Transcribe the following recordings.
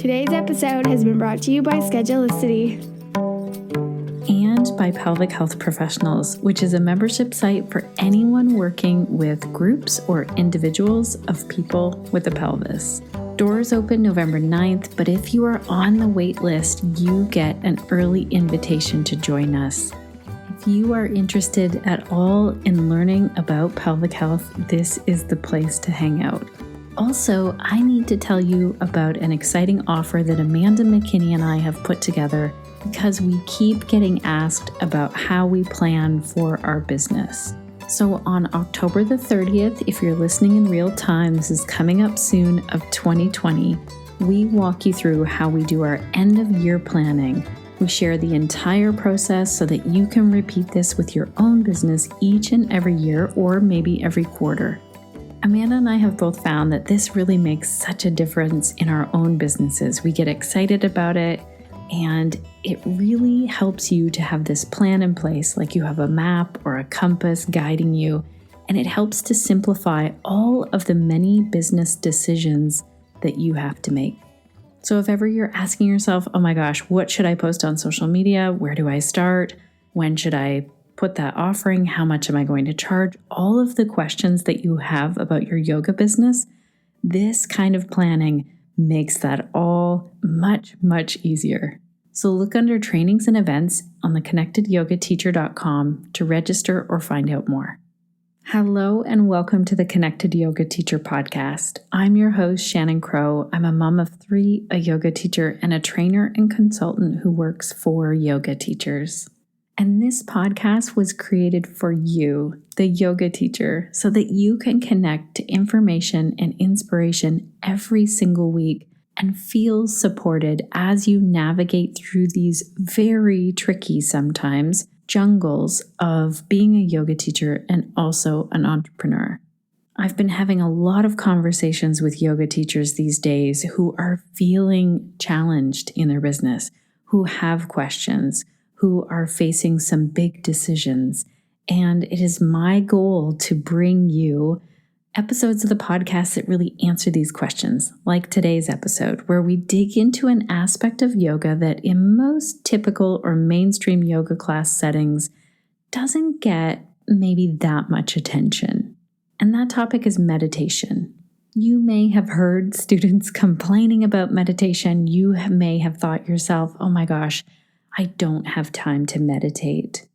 Today's episode has been brought to you by Schedulicity and by Pelvic Health Professionals, which is a membership site for anyone working with groups or individuals of people with a pelvis. Doors open November 9th, but if you are on the wait list, you get an early invitation to join us. If you are interested at all in learning about pelvic health, this is the place to hang out. Also, I need to tell you about an exciting offer that Amanda McKinney and I have put together because we keep getting asked about how we plan for our business. So on October the 30th, if you're listening in real time, this is coming up soon, of 2020, we walk you through how we do our end of year planning. We share the entire process so that you can repeat this with your own business each and every year, or maybe every quarter. Amanda and I have both found that this really makes such a difference in our own businesses. We get excited about it, and it really helps you to have this plan in place, like you have a map or a compass guiding you, and it helps to simplify all of the many business decisions that you have to make. So if ever you're asking yourself, oh my gosh, what should I post on social media? Where do I start? When should I put that offering? How much am I going to charge? All of the questions that you have about your yoga business, this kind of planning makes that all much, much easier. So look under trainings and events on the connectedyogateacher.com to register or find out more. Hello and welcome to the Connected Yoga Teacher podcast. I'm your host, Shannon Crow. I'm a mom of 3, a yoga teacher, and a trainer and consultant who works for yoga teachers. And this podcast was created for you, the yoga teacher, so that you can connect to information and inspiration every single week and feel supported as you navigate through these very tricky sometimes jungles of being a yoga teacher and also an entrepreneur. I've been having a lot of conversations with yoga teachers these days who are feeling challenged in their business, who have questions, who are facing some big decisions. And it is my goal to bring you episodes of the podcast that really answer these questions, like today's episode, where we dig into an aspect of yoga that in most typical or mainstream yoga class settings doesn't get maybe that much attention. And that topic is meditation. You may have heard students complaining about meditation. You may have thought yourself, oh my gosh, I don't have time to meditate.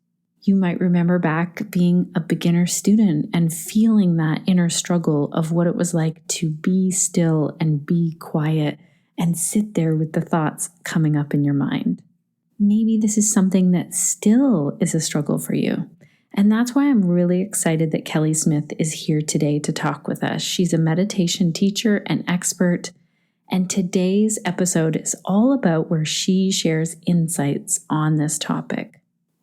You might remember back being a beginner student and feeling that inner struggle of what it was like to be still and be quiet and sit there with the thoughts coming up in your mind. Maybe this is something that still is a struggle for you. And that's why I'm really excited that Kelly Smith is here today to talk with us. She's a meditation teacher and expert. And today's episode is all about where she shares insights on this topic.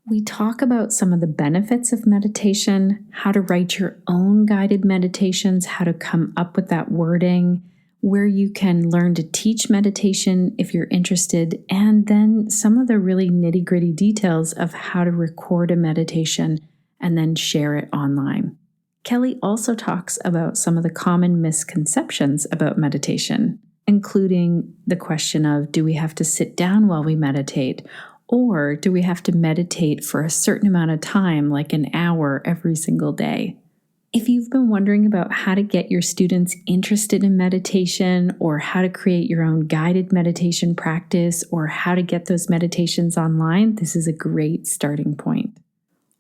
We talk about some of the benefits of meditation, how to write your own guided meditations, how to come up with that wording, where you can learn to teach meditation if you're interested, and then some of the really nitty-gritty details of how to record a meditation and then share it online. Kelly also talks about some of the common misconceptions about meditation, including the question of, do we have to sit down while we meditate? Or do we have to meditate for a certain amount of time, like an hour every single day? If you've been wondering about how to get your students interested in meditation, or how to create your own guided meditation practice, or how to get those meditations online, this is a great starting point.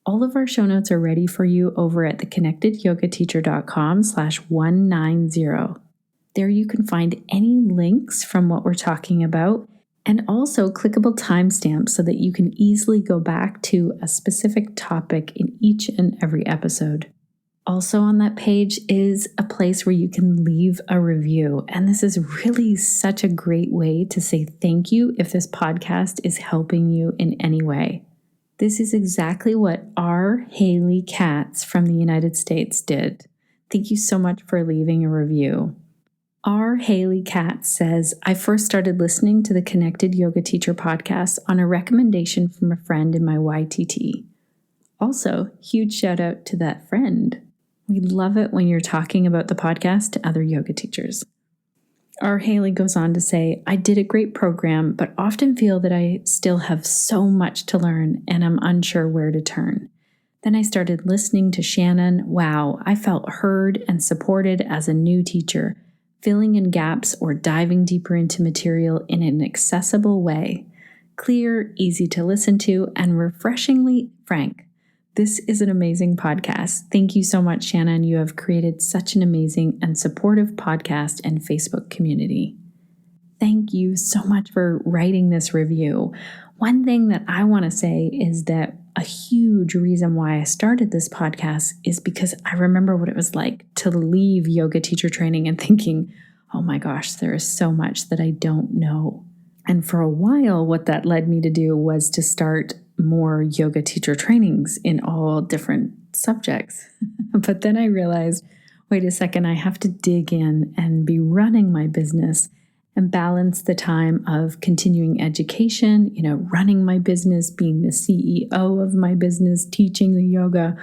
All of our show notes are ready for you over at theconnectedyogateacher.com/190. There you can find any links from what we're talking about, and also clickable timestamps so that you can easily go back to a specific topic in each and every episode. Also on that page is a place where you can leave a review. And this is really such a great way to say thank you if this podcast is helping you in any way. This is exactly what R. Haley Katz from the United States did. Thank you so much for leaving a review. R. Haley Katz says, I first started listening to the Connected Yoga Teacher podcast on a recommendation from a friend in my YTT. Also, huge shout out to that friend. We love it when you're talking about the podcast to other yoga teachers. Our Haley goes on to say, I did a great program, but often feel that I still have so much to learn and I'm unsure where to turn. Then I started listening to Shannon. Wow, I felt heard and supported as a new teacher, filling in gaps or diving deeper into material in an accessible way. Clear, easy to listen to, and refreshingly frank. This is an amazing podcast. Thank you so much, Shannon. You have created such an amazing and supportive podcast and Facebook community. Thank you so much for writing this review. One thing that I want to say is that a huge reason why I started this podcast is because I remember what it was like to leave yoga teacher training and thinking, oh my gosh, there is so much that I don't know. And for a while, what that led me to do was to start more yoga teacher trainings in all different subjects. But then I realized, wait a second, I have to dig in and be running my business and balance the time of continuing education, running my business, being the CEO of my business, teaching the yoga.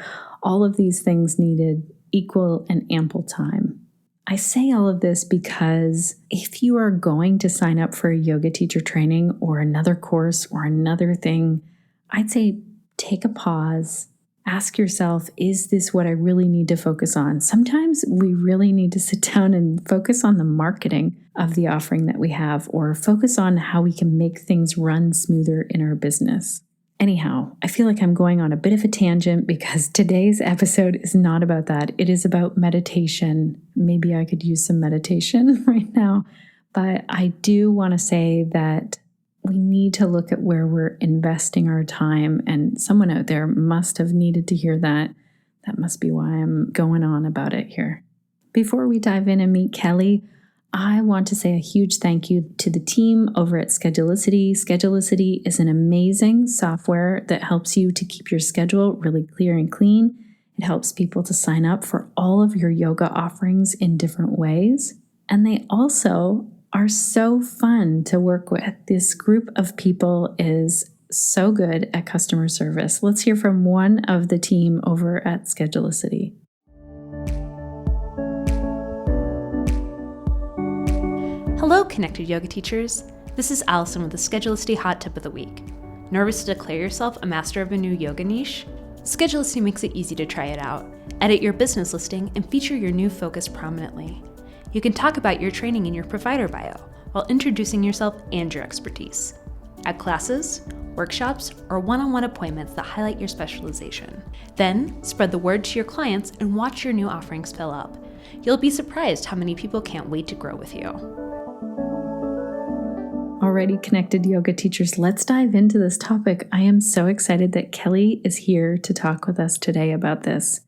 All of these things needed equal and ample time. I say all of this because if you are going to sign up for a yoga teacher training or another course or another thing, I'd say take a pause. Ask yourself, is this what I really need to focus on? Sometimes we really need to sit down and focus on the marketing of the offering that we have, or focus on how we can make things run smoother in our business. Anyhow, I feel like I'm going on a bit of a tangent because today's episode is not about that. It is about meditation. Maybe I could use some meditation right now, but I do want to say that we need to look at where we're investing our time, and someone out there must have needed to hear that. That must be why I'm going on about it here. Before we dive in and meet Kelly, I want to say a huge thank you to the team over at Schedulicity. Schedulicity is an amazing software that helps you to keep your schedule really clear and clean. It helps people to sign up for all of your yoga offerings in different ways. And they also are so fun to work with. This group of people is so good at customer service. Let's hear from one of the team over at Schedulicity. Hello, Connected Yoga Teachers. This is Allison with the Schedulicity Hot Tip of the Week. Nervous to declare yourself a master of a new yoga niche? Schedulicity makes it easy to try it out. Edit your business listing and feature your new focus prominently. You can talk about your training in your provider bio while introducing yourself and your expertise. At classes, workshops, or one-on-one appointments that highlight your specialization. Then, spread the word to your clients and watch your new offerings fill up. You'll be surprised how many people can't wait to grow with you. Already connected yoga teachers, let's dive into this topic. I am so excited that Kelly is here to talk with us today about this.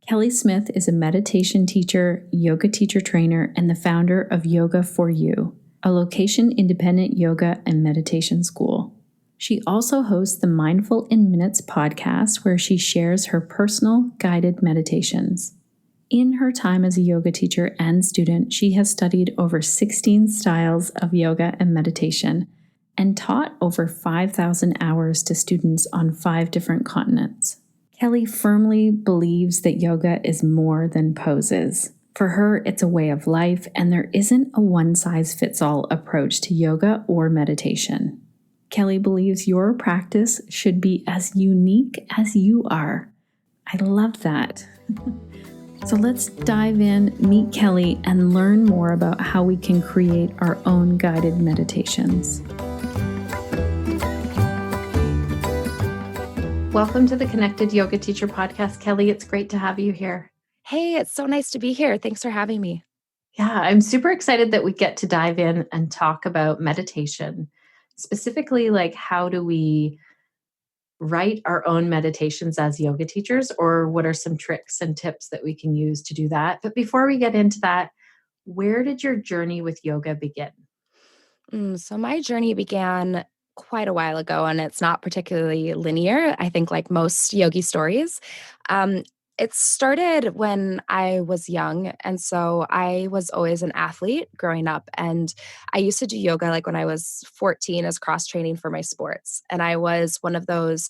Kelly Smith is a meditation teacher, yoga teacher trainer, and the founder of Yoga for You, a location-independent yoga and meditation school. She also hosts the Mindful in Minutes podcast, where she shares her personal guided meditations. In her time as a yoga teacher and student, she has studied over 16 styles of yoga and meditation and taught over 5,000 hours to students on 5 different continents. Kelly firmly believes that yoga is more than poses. For her, it's a way of life, and there isn't a one-size-fits-all approach to yoga or meditation. Kelly believes your practice should be as unique as you are. I love that. So let's dive in, meet Kelly, and learn more about how we can create our own guided meditations. Welcome to the Connected Yoga Teacher podcast, Kelly. It's great to have you here. Hey, it's so nice to be here. Thanks for having me. Yeah, I'm super excited that we get to dive in and talk about meditation. Specifically, like, how do we write our own meditations as yoga teachers, or what are some tricks and tips that we can use to do that? But before we get into that, where did your journey with yoga begin? So my journey began quite a while ago, and it's not particularly linear, I think, like most yogi stories. Um, it started when I was young, and so I was always an athlete growing up, and I used to do yoga like when I was 14 as cross-training for my sports, and I was one of those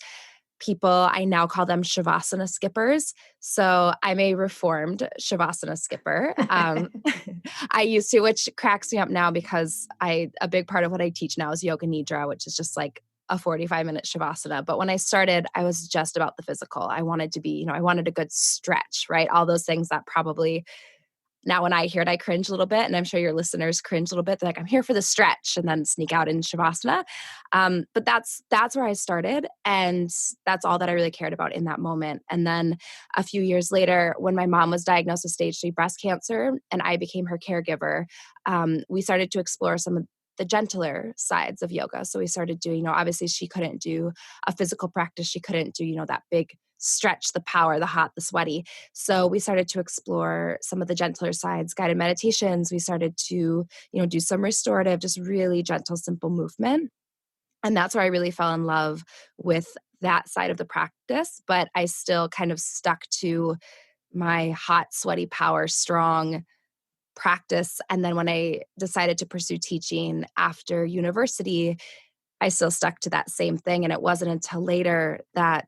people, I now call them Shavasana skippers. So I'm a reformed Shavasana skipper. I used to, which cracks me up now because a big part of what I teach now is yoga nidra, which is just like a 45-minute Shavasana. But when I started, I was just about the physical. I wanted to be, I wanted a good stretch, right? All those things that probably now when I hear it, I cringe a little bit, and I'm sure your listeners cringe a little bit. They're like, I'm here for the stretch, and then sneak out in Shavasana. But that's where I started, and that's all that I really cared about in that moment. And then a few years later, when my mom was diagnosed with stage 3 breast cancer, and I became her caregiver, we started to explore some of the gentler sides of yoga. So we started doing, obviously she couldn't do a physical practice. She couldn't do, that big stretch, the power, the hot, the sweaty. So we started to explore some of the gentler sides, guided meditations. We started to, do some restorative, just really gentle, simple movement. And that's where I really fell in love with that side of the practice. But I still kind of stuck to my hot, sweaty, power, strong practice. And then when I decided to pursue teaching after university, I still stuck to that same thing. And it wasn't until later that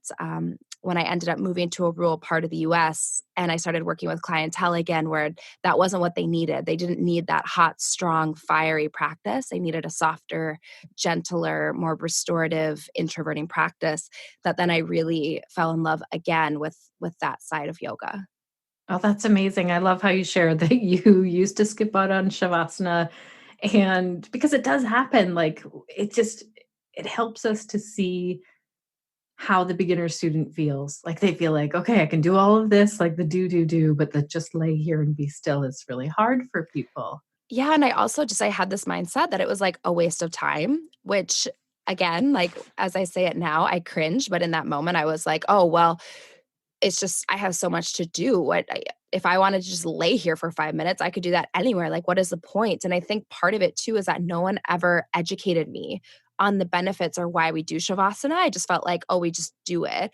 when I ended up moving to a rural part of the US and I started working with clientele again, where that wasn't what they needed. They didn't need that hot, strong, fiery practice. They needed a softer, gentler, more restorative, introverting practice, that then I really fell in love again with that side of yoga. Oh, that's amazing. I love how you share that you used to skip out on Shavasana, and because it does happen, like it helps us to see how the beginner student feels. Like they feel like, okay, I can do all of this, like the do, but the just lay here and be still is really hard for people. Yeah, and I also I had this mindset that it was like a waste of time, which again, like as I say it now, I cringe, but in that moment I was like, "Oh, well, it's just I have so much to do. If I wanted to just lay here for 5 minutes, I could do that anywhere. Like what is the point?" And I think part of it too is that no one ever educated me on the benefits or why we do shavasana. I just felt like, "Oh, we just do it."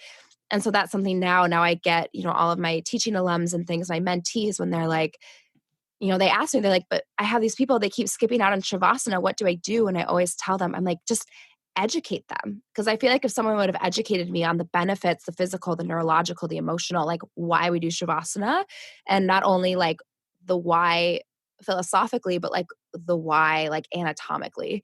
And so that's something now I get, all of my teaching alums and things, my mentees, when they're like, they ask me, they're like, "But I have these people, they keep skipping out on Shavasana. What do I do?" And I always tell them, I'm like, just educate them. Because I feel like if someone would have educated me on the benefits, the physical, the neurological, the emotional, like why we do Shavasana, and not only like the why philosophically, but like the why, like anatomically.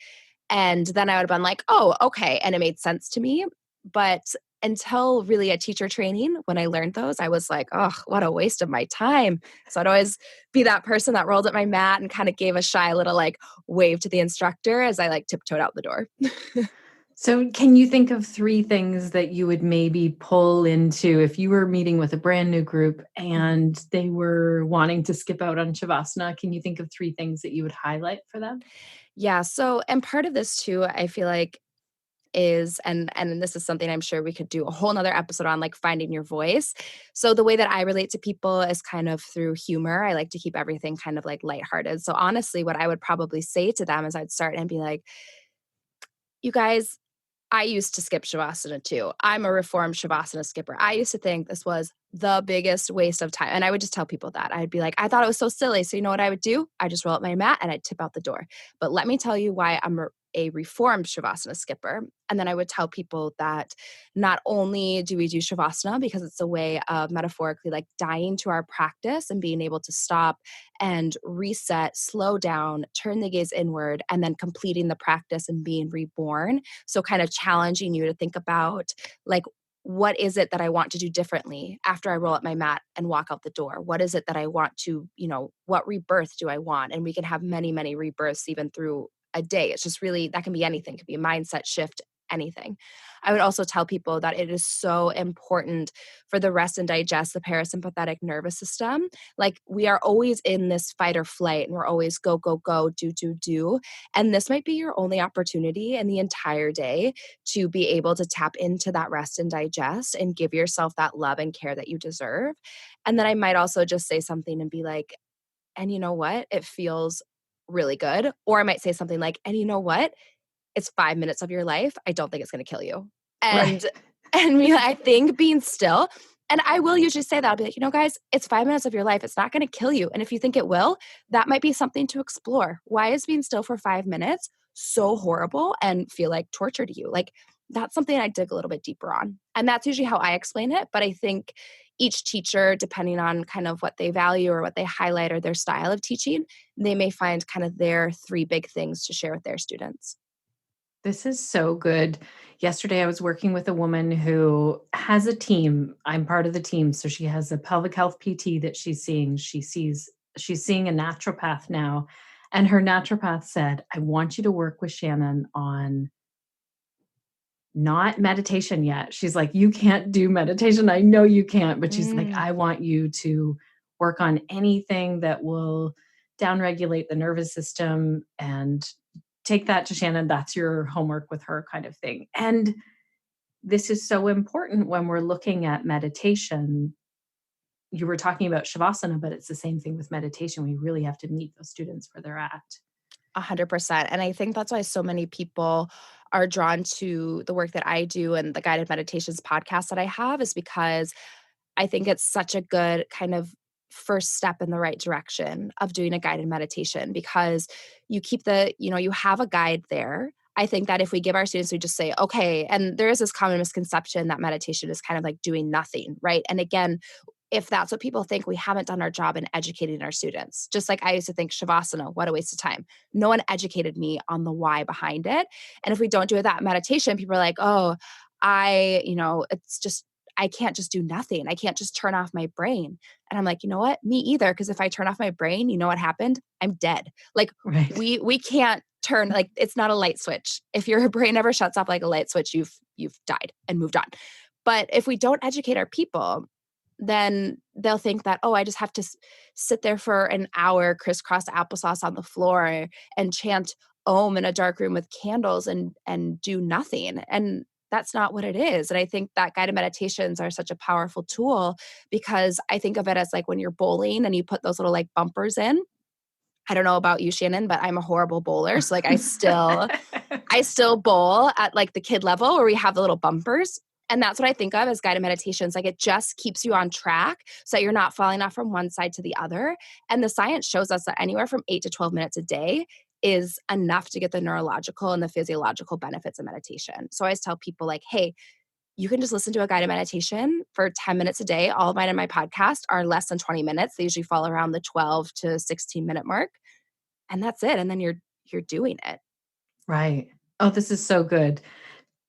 And then I would have been like, oh, okay. And it made sense to me. But until really a teacher training, when I learned those, I was like, oh, what a waste of my time. So I'd always be that person that rolled up my mat and kind of gave a shy little like wave to the instructor as I like tiptoed out the door. So can you think of 3 things that you would maybe pull into if you were meeting with a brand new group and they were wanting to skip out on Shavasana? Can you think of 3 things that you would highlight for them? Yeah. So, and part of this too, I feel like is, and this is something I'm sure we could do a whole nother episode on, like finding your voice. So the way that I relate to people is kind of through humor. I like to keep everything kind of like lighthearted. So honestly, what I would probably say to them is I'd start and be like, you guys, I used to skip Shavasana too. I'm a reformed Shavasana skipper. I used to think this was the biggest waste of time. And I would just tell people that. I'd be like, I thought it was so silly. So you know what I would do? I just roll up my mat and I'd tip out the door. But let me tell you why I'm a reformed Shavasana skipper. And then I would tell people that not only do we do Shavasana because it's a way of metaphorically like dying to our practice and being able to stop and reset, slow down, turn the gaze inward, and then completing the practice and being reborn. So kind of challenging you to think about like, what is it that I want to do differently after I roll up my mat and walk out the door? What is it that I want to, what rebirth do I want? And we can have many, many rebirths even through a day. It's just really, that can be anything. It could be a mindset shift, anything. I would also tell people that it is so important for the rest and digest, the parasympathetic nervous system. Like we are always in this fight or flight and we're always go, go, go, do. And this might be your only opportunity in the entire day to be able to tap into that rest and digest and give yourself that love and care that you deserve. And then I might also just say something and be like, and you know what? It feels really good. Or I might say something like, and you know what? It's 5 minutes of your life. I don't think it's going to kill you. Right. And I think being still, and I will usually say that, I'll be like, guys, it's 5 minutes of your life. It's not going to kill you. And if you think it will, that might be something to explore. Why is being still for 5 minutes so horrible and feel like torture to you? Like that's something I dig a little bit deeper on. And that's usually how I explain it. But I think each teacher, depending on kind of what they value or what they highlight or their style of teaching, they may find kind of their three big things to share with their students. This is so good. Yesterday, I was working with a woman who has a team. I'm part of the team. So she has a pelvic health PT that she's seeing. She's seeing a naturopath now. And her naturopath said, I want you to work with Shannon on not meditation yet. She's like, you can't do meditation. I know you can't, but she's like, Mm. I want you to work on anything that will downregulate the nervous system and take that to Shannon. That's your homework with her kind of thing. And this is so important when we're looking at meditation. You were talking about Shavasana, but it's the same thing with meditation. We really have to meet those students where they're at. 100%. And I think that's why so many people are drawn to the work that I do and the guided meditations podcast that I have, is because I think it's such a good kind of first step in the right direction of doing a guided meditation, because you keep you have a guide there. I think that if we give our students, we just say, okay, and there is this common misconception that meditation is kind of like doing nothing, right? And again, if that's what people think, we haven't done our job in educating our students. Just like I used to think Shavasana, what a waste of time. No one educated me on the why behind it. And if we don't do that meditation, people are like, oh, it's just, I can't just do nothing. I can't just turn off my brain. And I'm like, you know what? Me either. Because if I turn off my brain, you know what happened? I'm dead. Like Right. we can't turn, like, it's not a light switch. If your brain ever shuts off like a light switch, you've died and moved on. But if we don't educate our people, then they'll think that, oh, I just have to sit there for an hour, crisscross applesauce on the floor and chant Om in a dark room with candles and do nothing. And that's not what it is. And I think that guided meditations are such a powerful tool, because I think of it as like when you're bowling and you put those little like bumpers in. I don't know about you, Shannon, but I'm a horrible bowler. So like I still bowl at like the kid level where we have the little bumpers. And that's what I think of as guided meditations. Like it just keeps you on track so that you're not falling off from one side to the other. And the science shows us that anywhere from 8 to 12 minutes a day is enough to get the neurological and the physiological benefits of meditation. So I always tell people like, hey, you can just listen to a guided meditation for 10 minutes a day. All of mine in my podcast are less than 20 minutes. They usually fall around the 12 to 16-minute mark. And that's it. And then you're doing it. Right. Oh, this is so good.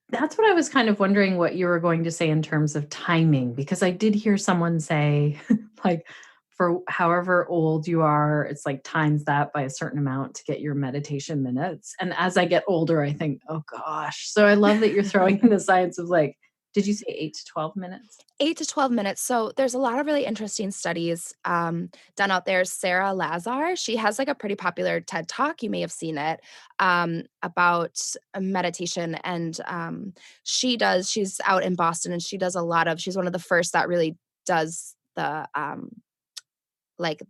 That's what I was kind of wondering what you were going to say in terms of timing, because I did hear someone say, like, for however old you are, it's like times that by a certain amount to get your meditation minutes. And as I get older, I think, oh gosh. So I love that you're throwing in the science of like, did you say 8 to 12 minutes? 8 to 12 minutes. So there's a lot of really interesting studies done out there. Sarah Lazar, she has like a pretty popular TED Talk. You may have seen it, about meditation. And she's out in Boston, and she's one of the first that really does the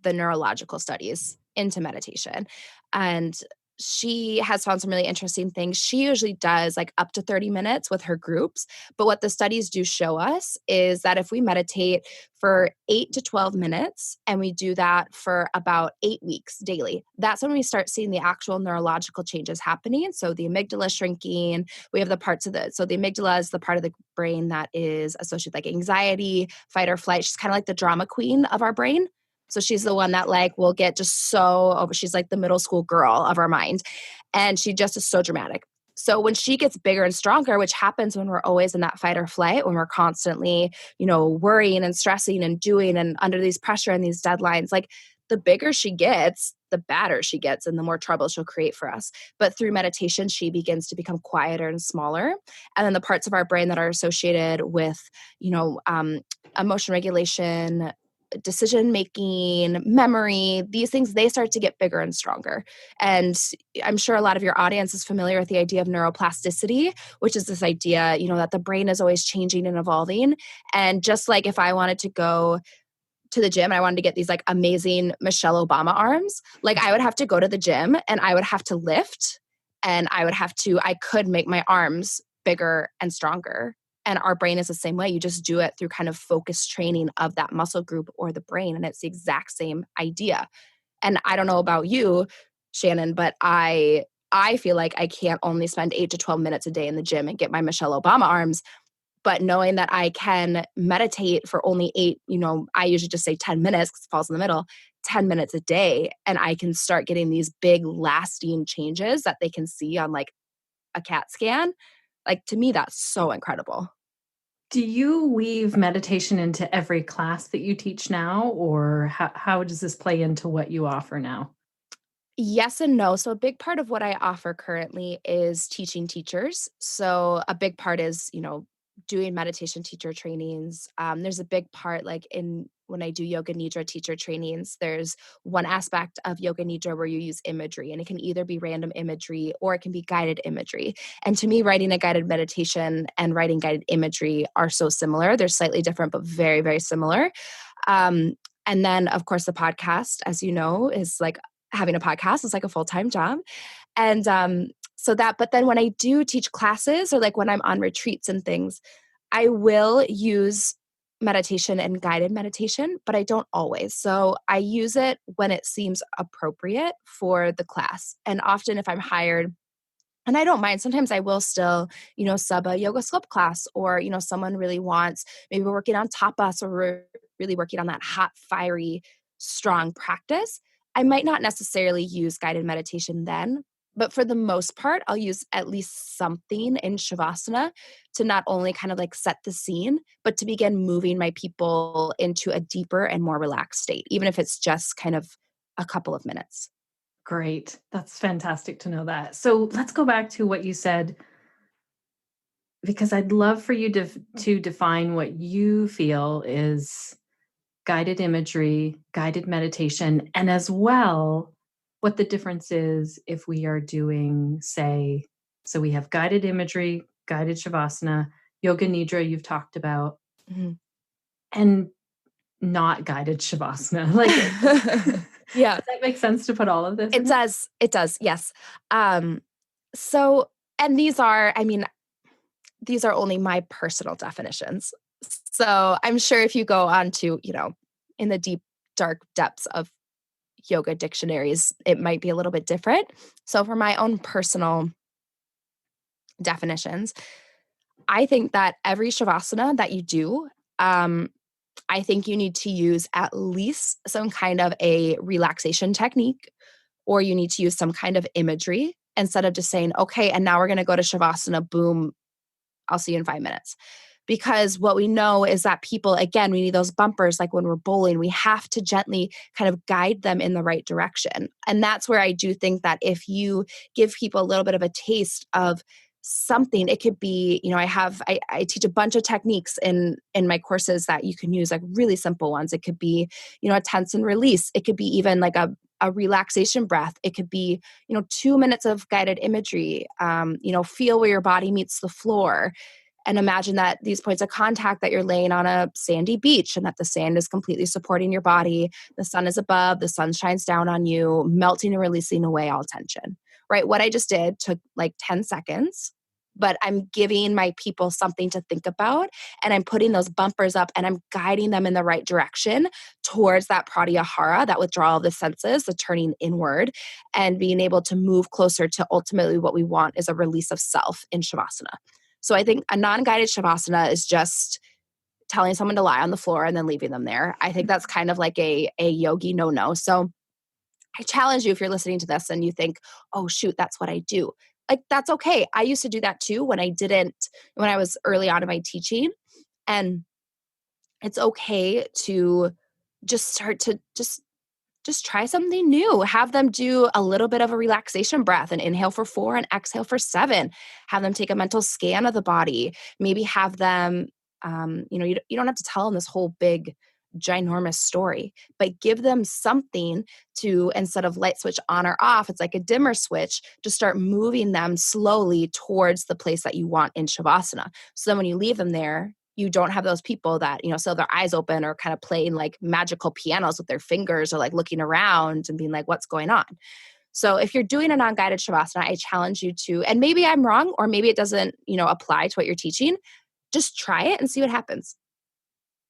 neurological studies into meditation. And she has found some really interesting things. She usually does like up to 30 minutes with her groups. But what the studies do show us is that if we meditate for 8 to 12 minutes and we do that for about 8 weeks daily, that's when we start seeing the actual neurological changes happening. So the amygdala shrinking, we have the amygdala is the part of the brain that is associated with like anxiety, fight or flight. She's kind of like the drama queen of our brain. So she's the one that like will get just so over. She's like the middle school girl of our mind. And she just is so dramatic. So when she gets bigger and stronger, which happens when we're always in that fight or flight, when we're constantly, worrying and stressing and doing and under these pressure and these deadlines, like the bigger she gets, the badder she gets and the more trouble she'll create for us. But through meditation, she begins to become quieter and smaller. And then the parts of our brain that are associated with, emotion regulation, decision making, memory, these things, they start to get bigger and stronger. And I'm sure a lot of your audience is familiar with the idea of neuroplasticity, which is this idea, that the brain is always changing and evolving. And just like if I wanted to go to the gym and I wanted to get these like amazing Michelle Obama arms, like I would have to go to the gym and I would have to lift, and I could make my arms bigger and stronger. And our brain is the same way. You just do it through kind of focused training of that muscle group or the brain. And it's the exact same idea. And I don't know about you, Shannon, but I I feel like I can't only spend 8 to 12 minutes a day in the gym and get my Michelle Obama arms, but knowing that I can meditate for only 8, I usually just say 10 minutes because it falls in the middle, 10 minutes a day, and I can start getting these big lasting changes that they can see on like a CAT scan. Like, to me, that's so incredible. Do you weave meditation into every class that you teach now, or how does this play into what you offer now? Yes and no. So a big part of what I offer currently is teaching teachers. So a big part is, doing meditation teacher trainings. There's a big part like in when I do yoga nidra teacher trainings, there's one aspect of yoga nidra where you use imagery, and it can either be random imagery or it can be guided imagery. And to me, writing a guided meditation and writing guided imagery are so similar. They're slightly different, but very, very similar. Um, and then, of course, the podcast, as you know, is like having a podcast is like a full-time job. And but then when I do teach classes or like when I'm on retreats and things, I will use meditation and guided meditation, but I don't always. So I use it when it seems appropriate for the class. And often if I'm hired, and I don't mind. Sometimes I will still, sub a yoga slip class, or, someone really wants, maybe we're working on tapas, or we're really working on that hot, fiery, strong practice. I might not necessarily use guided meditation then, but for the most part, I'll use at least something in Shavasana to not only kind of like set the scene, but to begin moving my people into a deeper and more relaxed state, even if it's just kind of a couple of minutes. Great. That's fantastic to know that. So let's go back to what you said, because I'd love for you to define what you feel is guided imagery, guided meditation, and as well, what the difference is if we are doing, say, so we have guided imagery, guided Shavasana, yoga nidra, you've talked about, Mhm. and not guided Shavasana. Like, Yeah. does that make sense to put all of this It in it? does. It does. Yes. Um, so, and these are only my personal definitions. So I'm sure if you go on to, in the deep, dark depths of yoga dictionaries, it might be a little bit different. So for my own personal definitions, I think that every Shavasana that you do, um, I think you need to use at least some kind of a relaxation technique, or you need to use some kind of imagery instead of just saying, okay, and now we're going to go to Shavasana, boom, I'll see you in 5 minutes. Because what we know is that people, again, we need those bumpers. Like when we're bowling, we have to gently kind of guide them in the right direction. And that's where I do think that if you give people a little bit of a taste of something, it could be, I teach a bunch of techniques in my courses that you can use, like really simple ones. It could be, a tense and release. It could be even like a relaxation breath. It could be, 2 minutes of guided imagery. Feel where your body meets the floor, and imagine that these points of contact, that you're laying on a sandy beach and that the sand is completely supporting your body. The sun is above, the sun shines down on you, melting and releasing away all tension, right? What I just did took like 10 seconds, but I'm giving my people something to think about, and I'm putting those bumpers up and I'm guiding them in the right direction towards that pratyahara, that withdrawal of the senses, the turning inward, and being able to move closer to ultimately what we want is a release of self in Shavasana. So I think a non-guided Shavasana is just telling someone to lie on the floor and then leaving them there. I think that's kind of like a yogi no-no. So I challenge you, if you're listening to this and you think, oh, shoot, that's what I do. Like, that's okay. I used to do that too when I was early on in my teaching. And it's okay to just start to just try something new. Have them do a little bit of a relaxation breath and inhale for 4 and exhale for 7. Have them take a mental scan of the body. Maybe have them, you don't have to tell them this whole big, ginormous story, but give them something to, instead of light switch on or off, it's like a dimmer switch, to start moving them slowly towards the place that you want in Shavasana. So then when you leave them there, you don't have those people that, still have their eyes open or kind of playing like magical pianos with their fingers, or like looking around and being like, what's going on? So if you're doing a non-guided Shavasana, I challenge you to, and maybe I'm wrong, or maybe it doesn't, apply to what you're teaching, just try it and see what happens.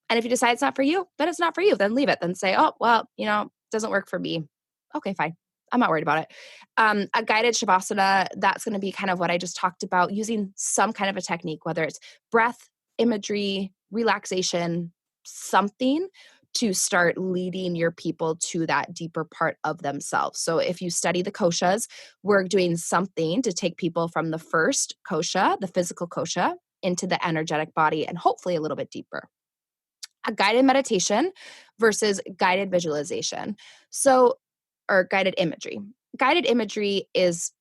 And if you decide it's not for you, then it's not for you. Then leave it. Then say, oh, well, it doesn't work for me. Okay, fine. I'm not worried about it. A guided Shavasana, that's going to be kind of what I just talked about, using some kind of a technique, whether it's breath, imagery, relaxation, something to start leading your people to that deeper part of themselves. So if you study the koshas, we're doing something to take people from the first kosha, the physical kosha, into the energetic body and hopefully a little bit deeper. A guided meditation versus guided visualization. So, or guided imagery. Guided imagery is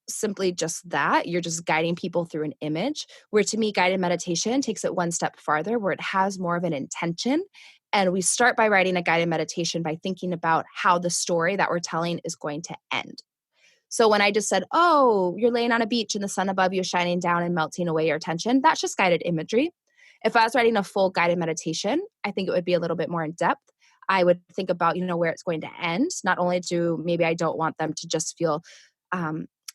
simply just that. You're just guiding people through an image, where to me, guided meditation takes it one step farther, where it has more of an intention. And we start by writing a guided meditation by thinking about how the story that we're telling is going to end. So when I just said, oh, you're laying on a beach and the sun above you is shining down and melting away your tension, that's just guided imagery. If I was writing a full guided meditation, I think it would be a little bit more in depth. I would think about, where it's going to end. Not only do maybe I don't want them to just feel,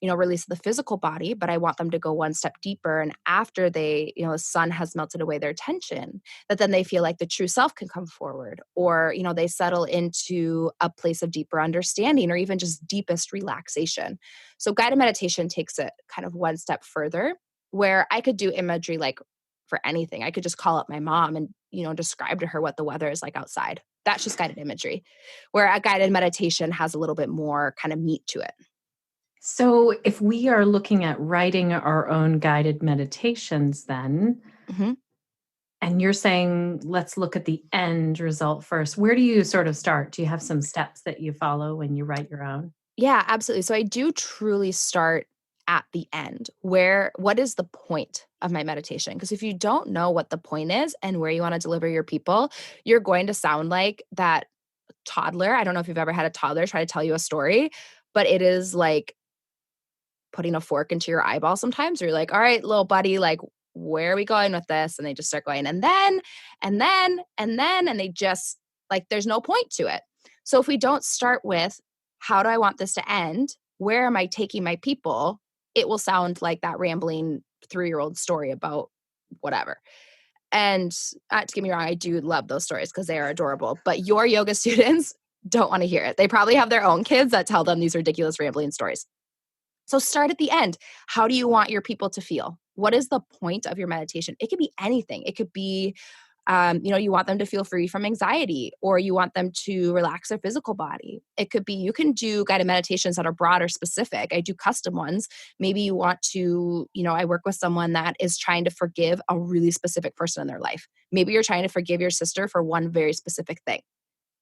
release the physical body, but I want them to go one step deeper. And after they, the sun has melted away their tension, that then they feel like the true self can come forward, or, they settle into a place of deeper understanding or even just deepest relaxation. So guided meditation takes it kind of one step further, where I could do imagery like for anything. I could just call up my mom and, describe to her what the weather is like outside. That's just guided imagery, where a guided meditation has a little bit more kind of meat to it. So if we are looking at writing our own guided meditations then, Mm-hmm. and you're saying, let's look at the end result first, where do you sort of start? Do you have some steps that you follow when you write your own? Yeah, absolutely. So I do truly start at the end. What is the point of my meditation? Because if you don't know what the point is and where you want to deliver your people, you're going to sound like that toddler. I don't know if you've ever had a toddler try to tell you a story, but it is like putting a fork into your eyeball sometimes. You're like, all right, little buddy, like, where are we going with this? And they just start going, and then, and they just like, there's no point to it. So if we don't start with, how do I want this to end? Where am I taking my people? It will sound like that rambling 3-year-old story about whatever. And to get me wrong, I do love those stories because they are adorable, but your yoga students don't want to hear it. They probably have their own kids that tell them these ridiculous rambling stories. So start at the end. How do you want your people to feel? What is the point of your meditation? It could be anything. It could be, you want them to feel free from anxiety, or you want them to relax their physical body. It could be, you can do guided meditations that are broad or specific. I do custom ones. Maybe you want to, I work with someone that is trying to forgive a really specific person in their life. Maybe you're trying to forgive your sister for one very specific thing.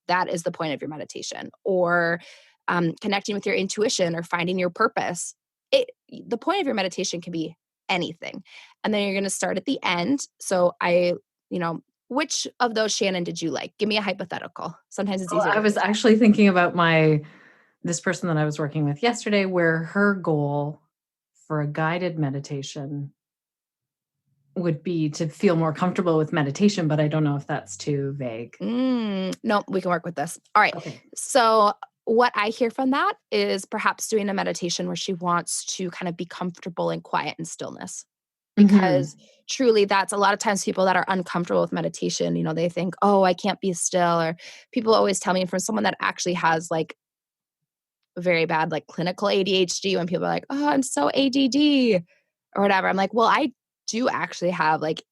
That is the point of your meditation. Or connecting with your intuition or finding your purpose. The point of your meditation can be anything. And then you're going to start at the end. So which of those, Shannon, did you like? Give me a hypothetical. Sometimes it's easier. I was actually thinking about this person that I was working with yesterday, where her goal for a guided meditation would be to feel more comfortable with meditation, but I don't know if that's too vague. No, we can work with this. All right. Okay. So what I hear from that is perhaps doing a meditation where she wants to kind of be comfortable in quiet and stillness. Because truly, that's a lot of times people that are uncomfortable with meditation, they think, oh, I can't be still. Or people always tell me, from someone that actually has like very bad, like clinical ADHD, when people are like, oh, I'm so ADD or whatever. I'm like, well, I do actually have like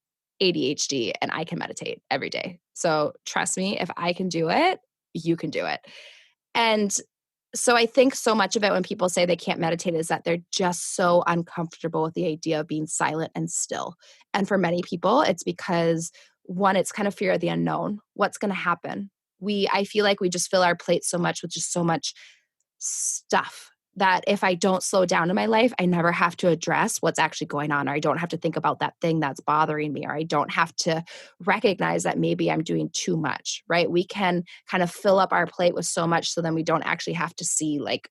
ADHD and I can meditate every day. So trust me, if I can do it, you can do it. And so I think so much of it when people say they can't meditate is that they're just so uncomfortable with the idea of being silent and still. And for many people, it's because, one, it's kind of fear of the unknown. What's going to happen? I feel like we just fill our plate so much with just so much stuff that if I don't slow down in my life, I never have to address what's actually going on, or I don't have to think about that thing that's bothering me, or I don't have to recognize that maybe I'm doing too much, right? We can kind of fill up our plate with so much so then we don't actually have to see like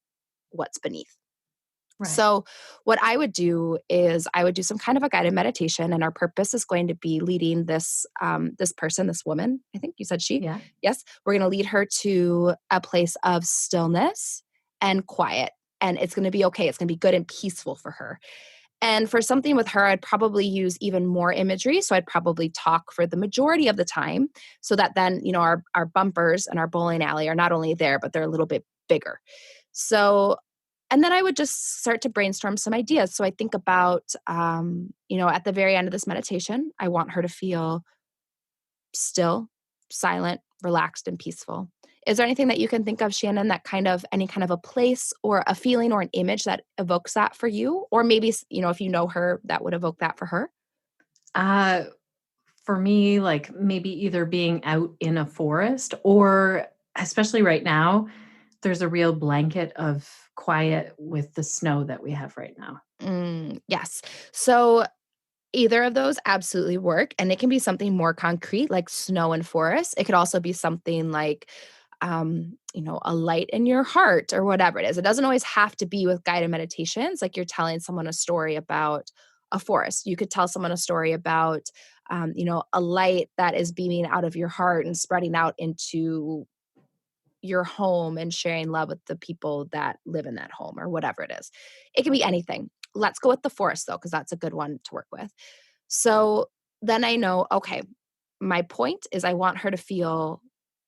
what's beneath. Right. So what I would do is I would do some kind of a guided meditation, and our purpose is going to be leading this person, this woman, I think you said she. Yeah. Yes. We're going to lead her to a place of stillness and quiet. And it's going to be okay. It's going to be good and peaceful for her. And for something with her, I'd probably use even more imagery. So I'd probably talk for the majority of the time so that then, our bumpers and our bowling alley are not only there, but they're a little bit bigger. So, and then I would just start to brainstorm some ideas. So I think about, at the very end of this meditation, I want her to feel still, silent, relaxed, and peaceful. Is there anything that you can think of, Shannon, that any kind of a place or a feeling or an image that evokes that for you? Or maybe, if you know her, that would evoke that for her? Uh, for me, like maybe either being out in a forest or especially right now, there's a real blanket of quiet with the snow that we have right now. Yes. So either of those absolutely work, and it can be something more concrete like snow and forest. It could also be something like, a light in your heart or whatever it is. It doesn't always have to be with guided meditations. Like you're telling someone a story about a forest. You could tell someone a story about, a light that is beaming out of your heart and spreading out into your home and sharing love with the people that live in that home or whatever it is. It can be anything. Let's go with the forest though, because that's a good one to work with. So then I know, okay, my point is I want her to feel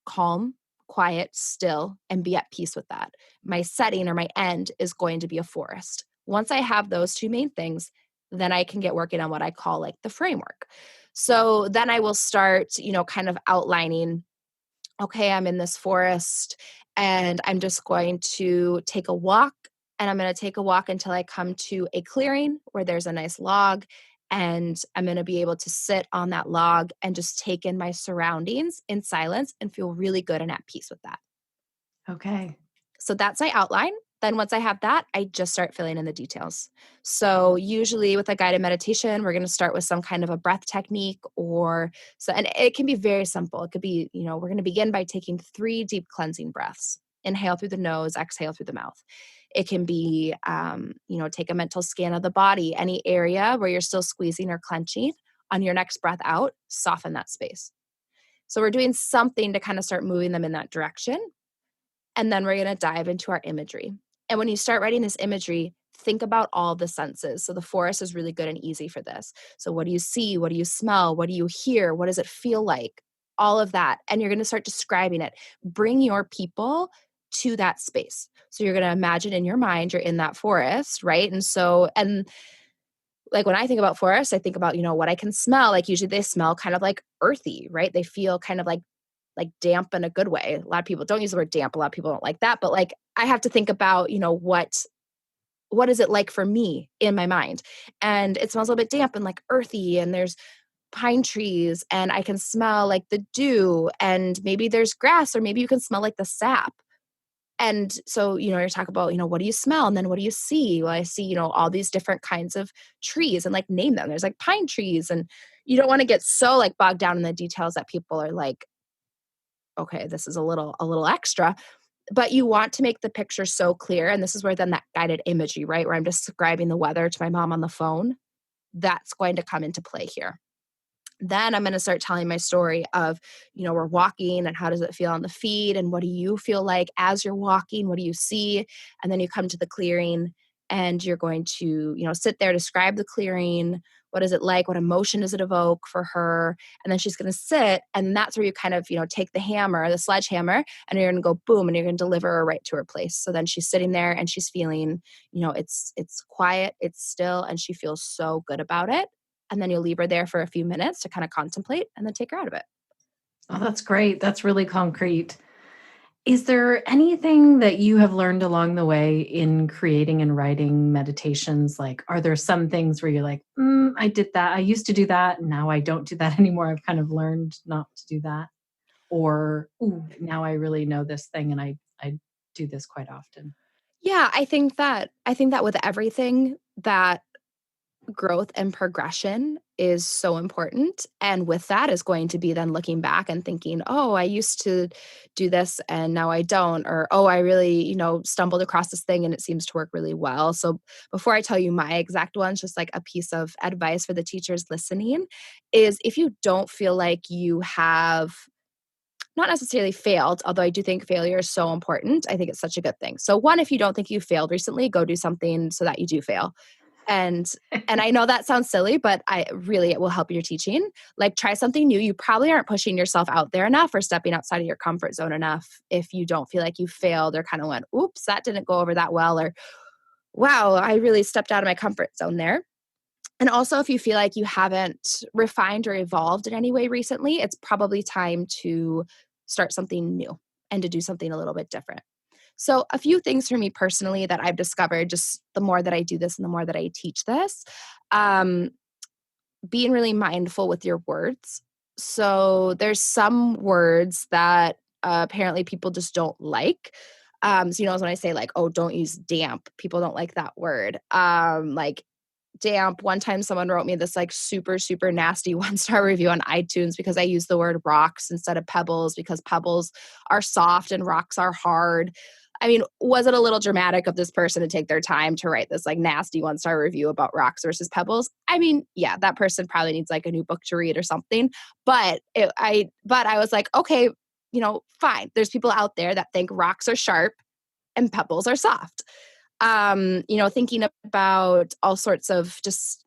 calm, quiet, still, and be at peace with that. My setting or my end is going to be a forest. Once I have those two main things, then I can get working on what I call like the framework. So then I will start, kind of outlining, okay, I'm in this forest and I'm just going to take a walk. And I'm going to take a walk until I come to a clearing where there's a nice log. And I'm going to be able to sit on that log and just take in my surroundings in silence and feel really good and at peace with that. Okay. So that's my outline. Then once I have that, I just start filling in the details. So usually with a guided meditation, we're going to start with some kind of a breath technique and it can be very simple. It could be, we're going to begin by taking 3 deep cleansing breaths. Inhale through the nose, exhale through the mouth. It can be, take a mental scan of the body, any area where you're still squeezing or clenching. On your next breath out, soften that space. So we're doing something to kind of start moving them in that direction. And then we're going to dive into our imagery. And when you start writing this imagery, think about all the senses. So the forest is really good and easy for this. So what do you see? What do you smell? What do you hear? What does it feel like? All of that. And you're going to start describing it. Bring your people to that space. So you're going to imagine in your mind you're in that forest, right? And like when I think about forests, I think about, what I can smell. Like usually they smell kind of like earthy, right? They feel kind of like damp in a good way. A lot of people don't use the word damp. A lot of people don't like that, but like I have to think about, what is it like for me in my mind? And it smells a little bit damp and like earthy, and there's pine trees, and I can smell like the dew, and maybe there's grass, or maybe you can smell like the sap. And so, you're talking about, what do you smell? And then what do you see? Well, I see, all these different kinds of trees, and like name them. There's like pine trees, and you don't want to get so like bogged down in the details that people are like, okay, this is a little extra, but you want to make the picture so clear. And this is where then that guided imagery, right? Where I'm describing the weather to my mom on the phone, that's going to come into play here. Then I'm going to start telling my story of, we're walking and how does it feel on the feet? And what do you feel like as you're walking? What do you see? And then you come to the clearing and you're going to, sit there, describe the clearing. What is it like? What emotion does it evoke for her? And then she's going to sit. And that's where you kind of, take the hammer, the sledgehammer, and you're going to go boom, and you're going to deliver her right to her place. So then she's sitting there and she's feeling, it's quiet, it's still, and she feels so good about it. And then you'll leave her there for a few minutes to kind of contemplate and then take her out of it. Oh, that's great. That's really concrete. Is there anything that you have learned along the way in creating and writing meditations? Like, are there some things where you're like, I did that. I used to do that. And now I don't do that anymore. I've kind of learned not to do that. Or, ooh, now I really know this thing and I do this quite often. Yeah, I think that with everything, that growth and progression is so important. And with that is going to be then looking back and thinking, oh, I used to do this and now I don't. Or, oh, I really, stumbled across this thing and it seems to work really well. So before I tell you my exact ones, just like a piece of advice for the teachers listening is if you don't feel like you have not necessarily failed, although I do think failure is so important. I think it's such a good thing. So one, if you don't think you failed recently, go do something so that you do fail. And I know that sounds silly, but it will help your teaching. Like, try something new. You probably aren't pushing yourself out there enough or stepping outside of your comfort zone enough if you don't feel like you failed or kind of went, oops, that didn't go over that well, or wow, I really stepped out of my comfort zone there. And also, if you feel like you haven't refined or evolved in any way recently, it's probably time to start something new and to do something a little bit different. So, a few things for me personally that I've discovered just the more that I do this and the more that I teach this, um, being really mindful with your words. So, there's some words that apparently people just don't like. So, when I say like, oh, don't use damp, people don't like that word. Like, damp. One time someone wrote me this like super, super nasty 1-star review on iTunes because I used the word rocks instead of pebbles, because pebbles are soft and rocks are hard. I mean, was it a little dramatic of this person to take their time to write this like nasty 1-star review about rocks versus pebbles? I mean, yeah, that person probably needs like a new book to read or something. But I was like, okay, fine. There's people out there that think rocks are sharp and pebbles are soft. Thinking about all sorts of just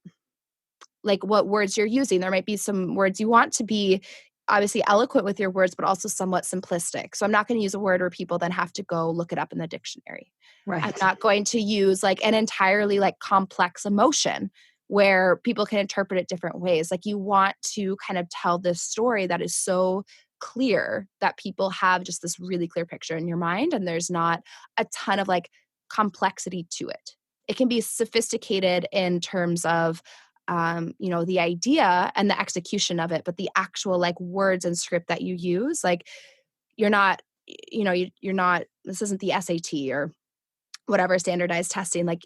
like what words you're using. There might be some words you want to be obviously eloquent with your words, but also somewhat simplistic. So I'm not going to use a word where people then have to go look it up in the dictionary. I'm Right. not going to use like an entirely like complex emotion where people can interpret it different ways. Like, you want to kind of tell this story that is so clear that people have just this really clear picture in your mind, and there's not a ton of like complexity to it. It can be sophisticated in terms of the idea and the execution of it, but the actual like words and script that you use, like, you're not, you're not, this isn't the SAT or whatever standardized testing. Like,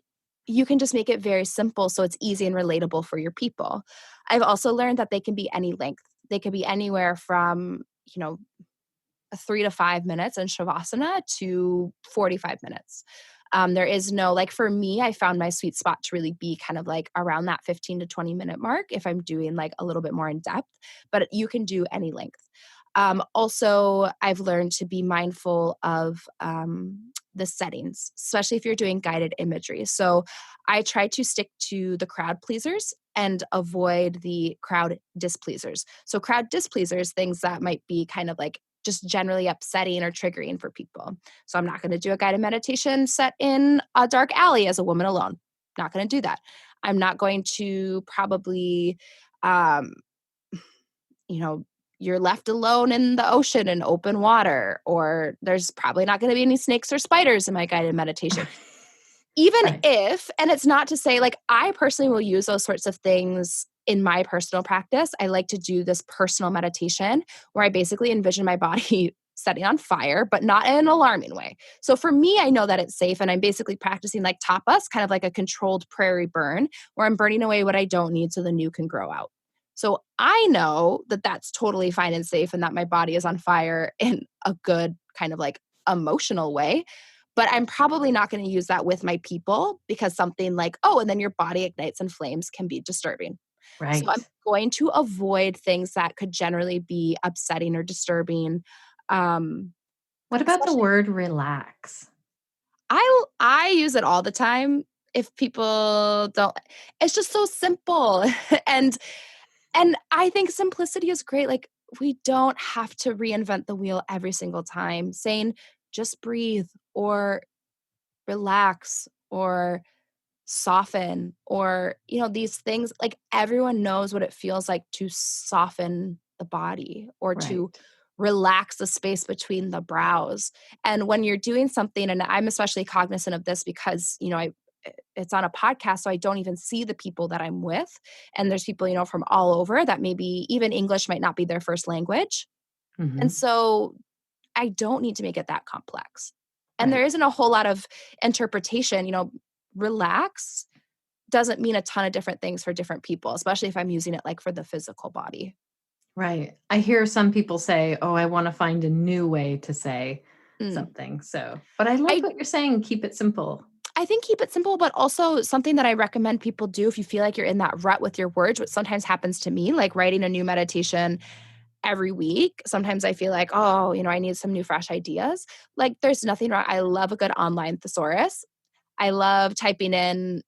you can just make it very simple so it's easy and relatable for your people. I've also learned that they can be any length. They can be anywhere from, 3 to 5 minutes in Shavasana to 45 minutes. There is no, like, for me, I found my sweet spot to really be kind of like around that 15 to 20-minute mark if I'm doing like a little bit more in depth, but you can do any length. Also, I've learned to be mindful of the settings, especially if you're doing guided imagery. So I try to stick to the crowd pleasers and avoid the crowd displeasers. So crowd displeasers, things that might be kind of like just generally upsetting or triggering for people. So I'm not going to do a guided meditation set in a dark alley as a woman alone. Not going to do that. I'm not going to probably, um, you're left alone in the ocean in open water, or there's probably not going to be any snakes or spiders in my guided meditation. Even Right. if, and it's not to say, like, I personally will use those sorts of things in my personal practice. I like to do this personal meditation where I basically envision my body setting on fire, but not in an alarming way. So for me, I know that it's safe, and I'm basically practicing like tapas, kind of like a controlled prairie burn, where I'm burning away what I don't need so the new can grow out. So I know that that's totally fine and safe, and that my body is on fire in a good kind of like emotional way. But I'm probably not going to use that with my people, because something like, oh, and then your body ignites in flames can be disturbing. So I'm Right. going to avoid things that could generally be upsetting or disturbing. Um, What about the Especially, word relax? I use it all the time. If people don't, it's just so simple. and and I think simplicity is great. Like, we don't have to reinvent the wheel every single time. Saying just breathe, or relax, or soften, or these things, like, everyone knows what it feels like to soften the body or to Right. relax the space between the brows. And when you're doing something, and I'm especially cognizant of this because it's on a podcast, so I don't even see the people that I'm with, and there's people from all over that maybe even English might not be their first language. And Hmm. so I don't need to make it that complex. And there Right. isn't a whole lot of interpretation. Relax doesn't mean a ton of different things for different people, especially if I'm using it like for the physical body. Right. I hear some people say, "Oh, I want to find a new way to say Mm. something." So, but I like I what you're saying. Keep it simple. I think keep it simple, but also something that I recommend people do if you feel like you're in that rut with your words, which sometimes happens to me, like writing a new meditation every week. Sometimes I feel like, oh, I need some new fresh ideas. Like, there's nothing wrong. I love a good online thesaurus. I love typing in,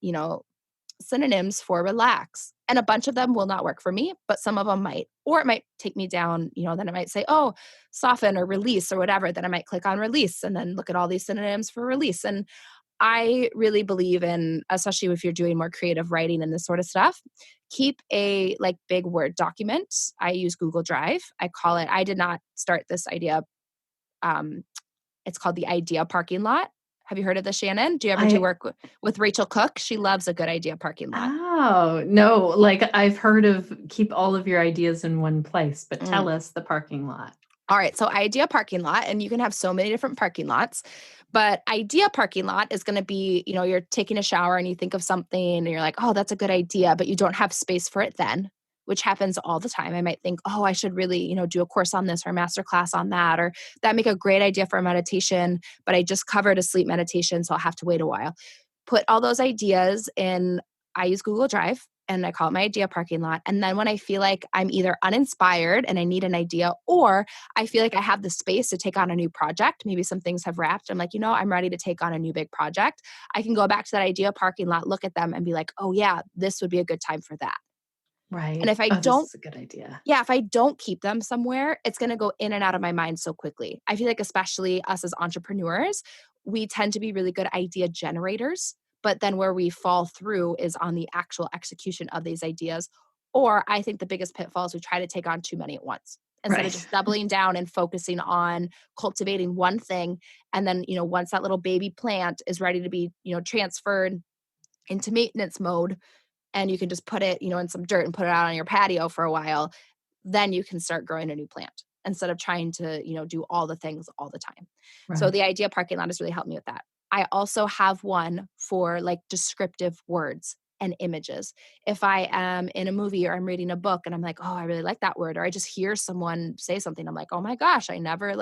synonyms for relax. And a bunch of them will not work for me, but some of them might. Or it might take me down, then it might say, oh, soften or release or whatever. Then I might click on release and then look at all these synonyms for release. And I really believe in, especially if you're doing more creative writing and this sort of stuff, keep a like big Word document. I use Google Drive. I did not start this idea. Um, it's called the idea parking lot. Have you heard of this, Shannon? Do you ever do work with Rachel Cook? She loves a good idea parking lot. Oh, no. Like I've heard of keep all of your ideas in one place, but tell us the parking lot. All right. So idea parking lot, and you can have so many different parking lots, but idea parking lot is going to be, you're taking a shower and you think of something and you're like, oh, that's a good idea, but you don't have space for it then, which happens all the time. I might think, oh, I should really, do a course on this or a master class on that, or that make a great idea for a meditation, but I just covered a sleep meditation, so I'll have to wait a while. Put all those ideas in, I use Google Drive and I call it my idea parking lot. And then when I feel like I'm either uninspired and I need an idea, or I feel like I have the space to take on a new project, maybe some things have wrapped, I'm like, I'm ready to take on a new big project, I can go back to that idea parking lot, look at them and be like, oh yeah, this would be a good time for that. Right. And if I this don't, is a good idea. yeah, if I don't keep them somewhere, it's going to go in and out of my mind so quickly. I feel like especially us as entrepreneurs, we tend to be really good idea generators, but then where we fall through is on the actual execution of these ideas. Or I think the biggest pitfall is we try to take on too many at once instead of just doubling down and focusing on cultivating one thing. And then, once that little baby plant is ready to be, transferred into maintenance mode, and you can just put it, in some dirt and put it out on your patio for a while, then you can start growing a new plant instead of trying to, do all the things all the time. Right. So the idea parking lot has really helped me with that. I also have one for like descriptive words and images. If I am in a movie or I'm reading a book and I'm like, oh, I really like that word, or I just hear someone say something, I'm like, oh my gosh, I never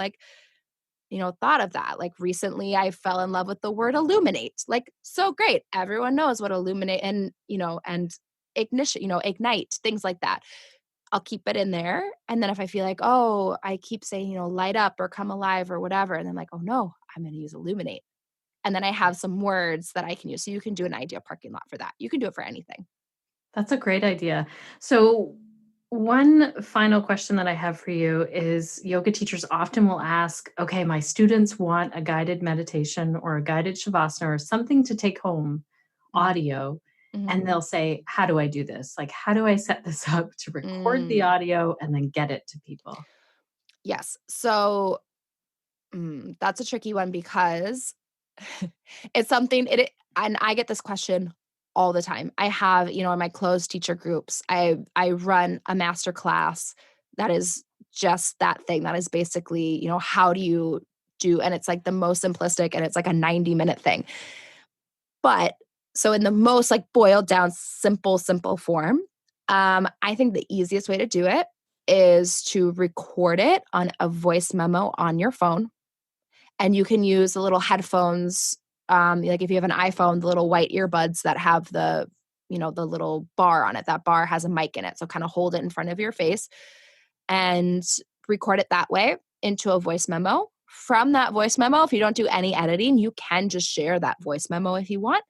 thought of that. Like recently I fell in love with the word illuminate. Like, so great. Everyone knows what illuminate and ignition, ignite, things like that. I'll keep it in there. And then if I feel like, oh, I keep saying, light up or come alive or whatever. And then like, oh no, I'm going to use illuminate. And then I have some words that I can use. So you can do an idea parking lot for that. You can do it for anything. That's a great idea. So one final question that I have for you is yoga teachers often will ask, okay, my students want a guided meditation or a guided Shavasana or something to take home, audio. Mm-hmm. And they'll say, how do I do this? Like, how do I set this up to record the audio and then get it to people? Yes. So that's a tricky one because it's something and I get this question all the time. I have, in my closed teacher groups, I run a master class that is just that thing. That is basically, how do you do, and it's like the most simplistic and it's like a 90-minute thing. But so in the most like boiled down, simple form, I think the easiest way to do it is to record it on a voice memo on your phone. And you can use the little headphones, like if you have an iPhone, the little white earbuds that have the little bar on it. That bar has a mic in it. So kind of hold it in front of your face and record it that way into a voice memo. From that voice memo, if you don't do any editing, you can just share that voice memo if you want.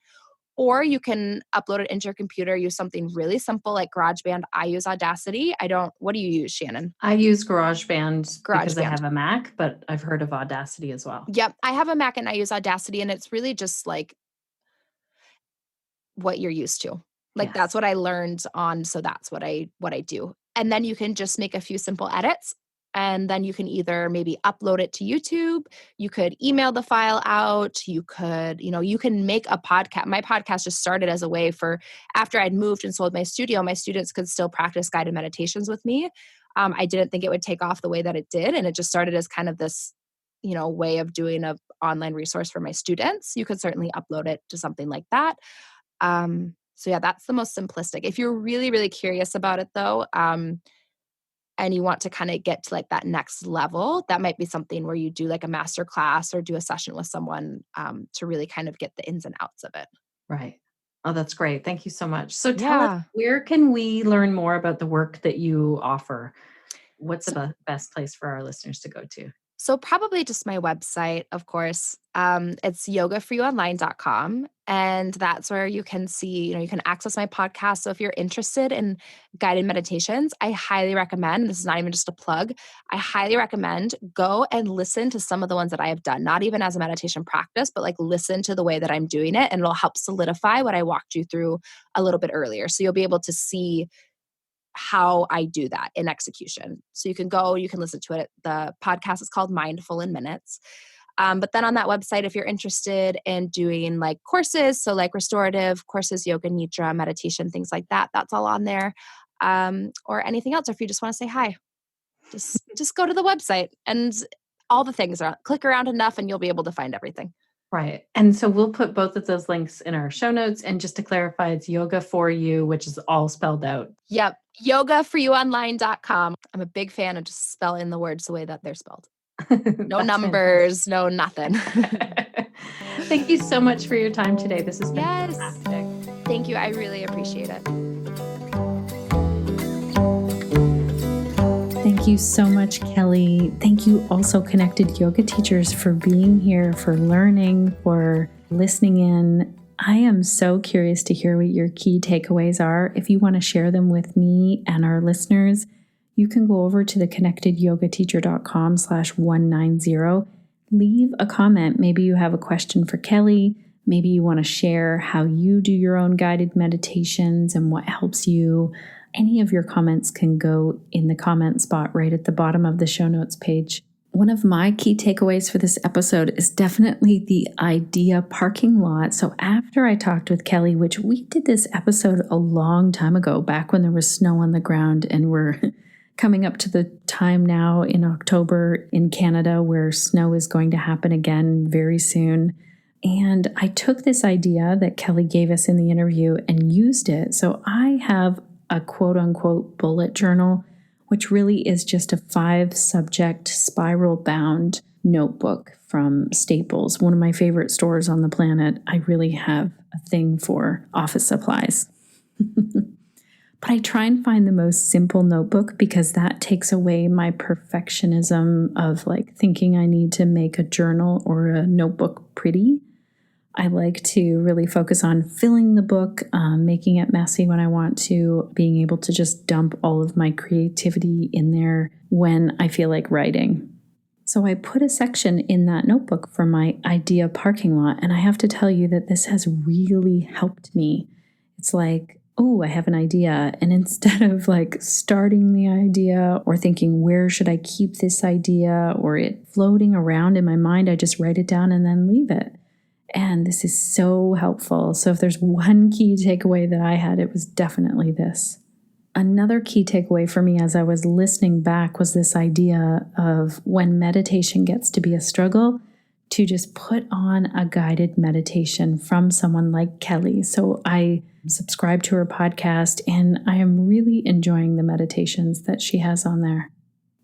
Or you can upload it into your computer, use something really simple like GarageBand. I use Audacity. What do you use, Shannon? I use GarageBand because I have a Mac, but I've heard of Audacity as well. Yep. I have a Mac and I use Audacity, and it's really just like what you're used to. Like that's what I learned on. So that's what I do. And then you can just make a few simple edits. And then you can either maybe upload it to YouTube. You could email the file out. You could, you can make a podcast. My podcast just started as a way for, after I'd moved and sold my studio, my students could still practice guided meditations with me. I didn't think it would take off the way that it did. And it just started as kind of this, way of doing an online resource for my students. You could certainly upload it to something like that. So yeah, that's the most simplistic. If you're really, really curious about it though, and you want to kind of get to like that next level, that might be something where you do like a master class or do a session with someone to really kind of get the ins and outs of it. Right. Oh, that's great. Thank you so much. So tell us, where can we learn more about the work that you offer? What's the best place for our listeners to go to? So probably just my website, of course. It's yogaforyouonline.com. And that's where you can see, you can access my podcast. So if you're interested in guided meditations, I highly recommend, this is not even just a plug, I highly recommend go and listen to some of the ones that I have done, not even as a meditation practice, but like listen to the way that I'm doing it. And it'll help solidify what I walked you through a little bit earlier. So you'll be able to see how I do that in execution. So you can go, you can listen to it. The podcast is called Mindful in Minutes. But then on that website, if you're interested in doing like courses, so like restorative courses, yoga, nidra, meditation, things like that, that's all on there. Or anything else. Or if you just want to say hi, just go to the website and all the things are click around enough and you'll be able to find everything. Right. And so we'll put both of those links in our show notes. And just to clarify, it's Yoga for You, which is all spelled out. Yep. yogaforyouonline.com. I'm a big fan of just spelling the words the way that they're spelled. No numbers, fantastic. No nothing. Thank you so much for your time today. This has been fantastic. Thank you. I really appreciate it. Thank you so much, Kelly. Thank you also, Connected Yoga teachers, for being here, for learning, for listening in. I am so curious to hear what your key takeaways are. If you want to share them with me and our listeners, you can go over to the connectedyogateacher.com/190. Leave a comment. Maybe you have a question for Kelly. Maybe you want to share how you do your own guided meditations and what helps you. Any of your comments can go in the comment spot right at the bottom of the show notes page. One of my key takeaways for this episode is definitely the idea parking lot. So after I talked with Kelly, which we did this episode a long time ago, back when there was snow on the ground, and we're coming up to the time now in October in Canada where snow is going to happen again very soon. And I took this idea that Kelly gave us in the interview and used it. So I have a quote unquote bullet journal, which really is just a 5-subject spiral bound notebook from Staples, one of my favorite stores on the planet. I really have a thing for office supplies. But I try and find the most simple notebook because that takes away my perfectionism of like thinking I need to make a journal or a notebook pretty. I like to really focus on filling the book, making it messy when I want to, being able to just dump all of my creativity in there when I feel like writing. So I put a section in that notebook for my idea parking lot, and I have to tell you that this has really helped me. It's like, oh, I have an idea, and instead of like starting the idea or thinking, where should I keep this idea, or it floating around in my mind, I just write it down and then leave it. And this is so helpful. So if there's one key takeaway that I had, it was definitely this. Another key takeaway for me as I was listening back was this idea of when meditation gets to be a struggle, to just put on a guided meditation from someone like Kelly. So I subscribe to her podcast and I am really enjoying the meditations that she has on there.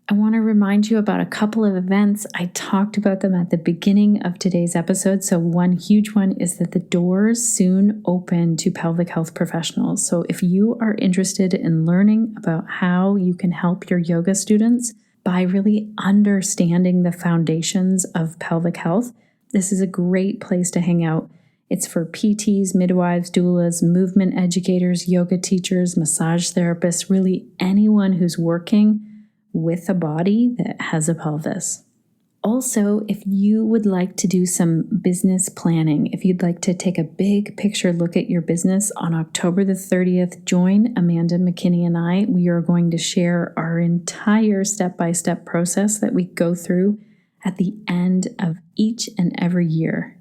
I want to remind you about a couple of events. I talked about them at the beginning of today's episode. So one huge one is that the doors soon open to pelvic health professionals. So if you are interested in learning about how you can help your yoga students by really understanding the foundations of pelvic health, this is a great place to hang out. It's for PTs, midwives, doulas, movement educators, yoga teachers, massage therapists, really anyone who's working with a body that has a pelvis. Also, if you would like to do some business planning, if you'd like to take a big picture look at your business on October the 30th, join Amanda McKinney and I. We are going to share our entire step-by-step process that we go through at the end of each and every year.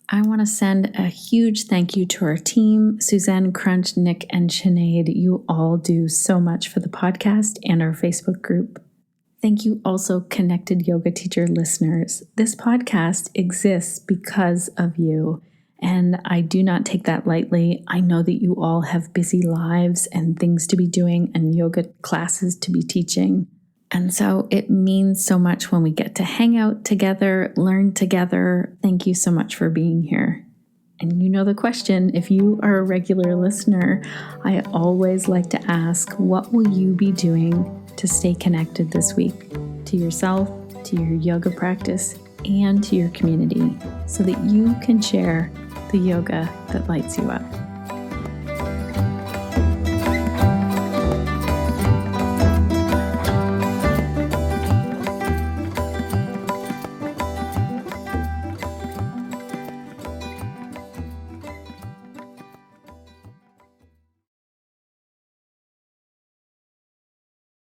I want to send a huge thank you to our team, Suzanne, Crunch, Nick, and Sinead. You all do so much for the podcast and our Facebook group. Thank you also, Connected Yoga Teacher listeners. This podcast exists because of you, and I do not take that lightly. I know that you all have busy lives and things to be doing and yoga classes to be teaching. And so it means so much when we get to hang out together, learn together. Thank you so much for being here. And you know the question, if you are a regular listener, I always like to ask, what will you be doing to stay connected this week? To yourself, to your yoga practice and to your community so that you can share the yoga that lights you up.